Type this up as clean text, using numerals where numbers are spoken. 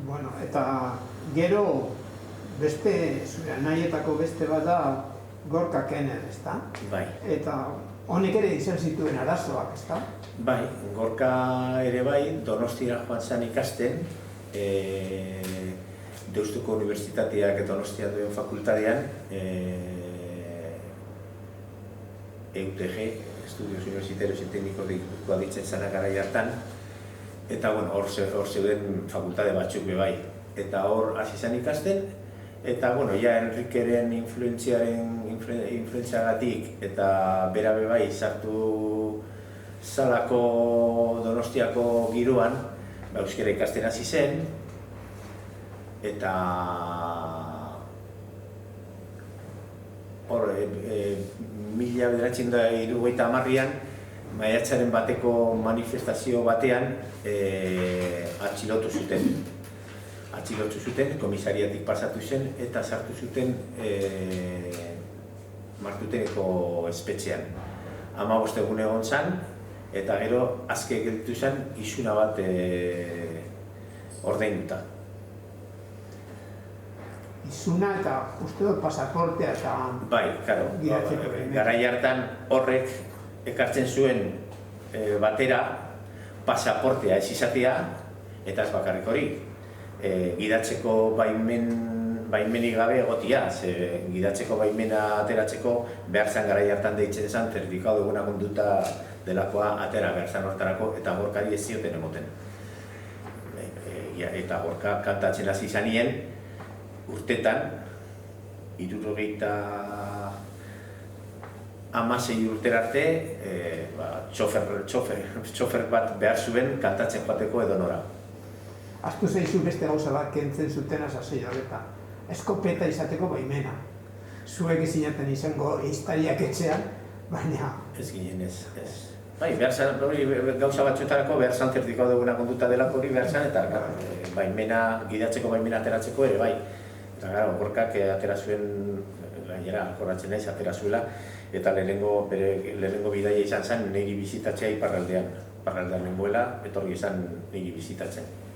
Bueno, eta gero beste, zure nahietako beste bat da Gorka Kenner, ezta? Bai. Eta honek ere izan zituen arazoak, ezta? Bai, Gorka ere bai, Donostiara joan zen ikasten, Deustuko Unibertsitateak eta Donostia duen fakultatean, EUTG, Estudios Universitarios y Técnicos de Gipuzkoa ditzen zana garai hartan, eta bueno, hor zeuden fakultate batzuk be bai. Eta hor hasi zen ikasten, eta bueno, ja Enrikeren influentziagatik eta bera be bai sartu zalako Donostiako giroan, euskara ikasten hasi zen, eta hor, 1970an, maiatzaren bateko manifestazio batean atxilotu zuten, komisariatik pasatu zen, eta sartu zuten Martuteneko espetxean. 15 egun egon zen, eta gero azke gelditu zen isuna bat ordainduta. Izuna eta uste dut pasaportea eta Bai, karo, garai hartan horrek ekartzen zuen batera pasaportea ez izatea, eta ez bakarrik hori. Gidatzeko baimenik gabe egotia, gidatzeko baimena ateratzeko behar zen garai hartan deitzen zen, zertifikatu eguna konduta delakoa atera behar zen hortarako, eta Gorkari ez zioten emoten. Eta Gorka kantatzen hasi zanien, urtetan, 76 urtera arte, txofer bat behar zuen kantatzen joateko edonora. Aztu zaizu beste gauza bat kentzen zuten azazei horreta. Eskopeta izateko baimena. Zuek ezinaten izango ehiztariak etxean, baina... Ez ginen ez. Bai, gauza batzuetarako behar zan zertifikatu eguna konduta delako hori behar zan, eta baimena, gidatzeko baimena ateratzeko ere bai. Eta gara, Gorkak atera zuen, gainera, jorratzen naiz, atera zuela, eta lehenengo bidaia izan zen niri bizitatzea iparraldean. Iparraldean nengoela, etorri izan niri bizitatzen.